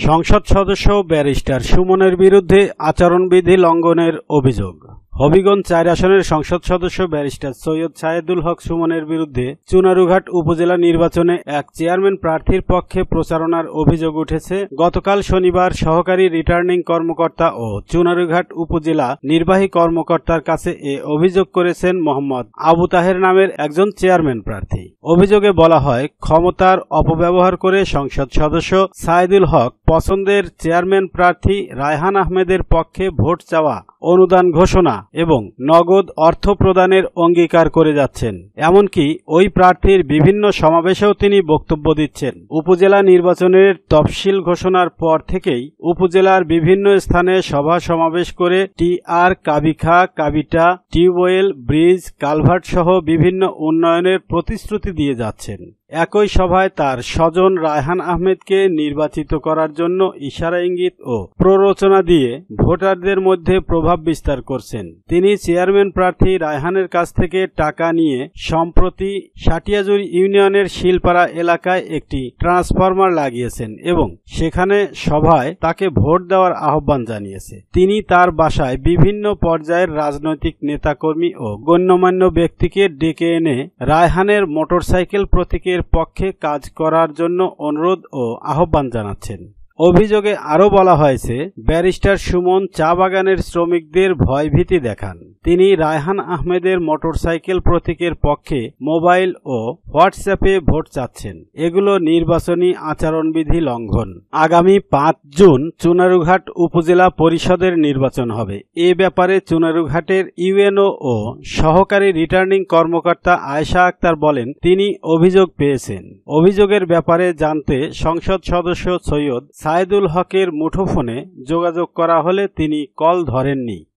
সংসদ সদস্য ব্যারিস্টার সুমনের বিরুদ্ধে আচরণবিধি লঙ্ঘনের অভিযোগ। হবিগঞ্জ ৪ আসনের সংসদ সদস্য ব্যারিস্টার সৈয়দ সায়েদুল হক সুমনের বিরুদ্ধে চুনারুঘাট উপজেলা নির্বাচনে এক চেয়ারম্যান প্রার্থীর পক্ষে প্রচারণার অভিযোগ উঠেছে। গতকাল শনিবার সহকারী রিটার্নিং কর্মকর্তা ও চুনারুঘাট উপজেলা নির্বাহী কর্মকর্তার কাছে এ অভিযোগ করেছেন মোহাম্মদ আবু তাহের নামের একজন চেয়ারম্যান প্রার্থী। অভিযোগে বলা হয়, ক্ষমতার অপব্যবহার করে সংসদ সদস্য সায়েদুল হক পছন্দের চেয়ারম্যান প্রার্থী রায়হান আহমেদের পক্ষে ভোট চাওয়া, অনুদান ঘোষণা এবং নগদ অর্থ প্রদানের অঙ্গীকার করে যাচ্ছেন। এমনকি ওই প্রার্থীর বিভিন্ন সমাবেশেও তিনি বক্তব্য দিচ্ছেন। উপজেলা নির্বাচনের তফসিল ঘোষণার পর থেকেই উপজেলার বিভিন্ন স্থানে সভা সমাবেশ করে টিআর, কাবিখা, কাবিটা, টিউবওয়েল, ব্রিজ, কালভার্ট সহ বিভিন্ন উন্নয়নের প্রতিশ্রুতি দিয়ে যাচ্ছেন। একই সভায় তার স্বজন রায়হান আহমেদকে নির্বাচিত করার জন্য ইশারা ইঙ্গিত ও প্ররোচনা দিয়ে ভোটারদের মধ্যে প্রভাব বিস্তার করছেন। তিনি চেয়ারম্যান প্রার্থী রায়হানের কাছ থেকে টাকা নিয়ে সম্প্রতি সাটিয়াজুর ইউনিয়নের শিলপাড়া এলাকায় একটি ট্রান্সফরমার লাগিয়েছেন এবং সেখানে সভায় তাকে ভোট দেওয়ার আহ্বান জানিয়েছে। তিনি তার বাসায় বিভিন্ন পর্যায়ের রাজনৈতিক নেতাকর্মী ও গণ্যমান্য ব্যক্তিকে ডেকে এনে রায়হানের মোটরসাইকেল প্রতীকের পক্ষে কাজ করার জন্য অনুরোধ ও আহ্বান জানাচ্ছেন। অভিযোগে আরও বলা হয়েছে, ব্যারিস্টার সুমন চা বাগানের শ্রমিকদের ভয়ভীতি দেখান। তিনি রায়হান আহমেদের মোটরসাইকেল প্রতীকের পক্ষে মোবাইল ও হোয়াটসঅ্যাপে ভোট চাচ্ছেন। এগুলো নির্বাচনী আচরণবিধি লঙ্ঘন। আগামী ৫ জুন চুনারুঘাট উপজেলা পরিষদের নির্বাচন হবে। এ ব্যাপারে চুনারুঘাটের ইউএনও ও সহকারী রিটার্নিং কর্মকর্তা আয়েশা আক্তার বলেন, তিনি অভিযোগ পেয়েছেন। অভিযোগের ব্যাপারে জানতে সংসদ সদস্য সৈয়দ সায়েদুল হকের মুঠোফোনে যোগাযোগ করা হলে তিনি কল ধরেননি।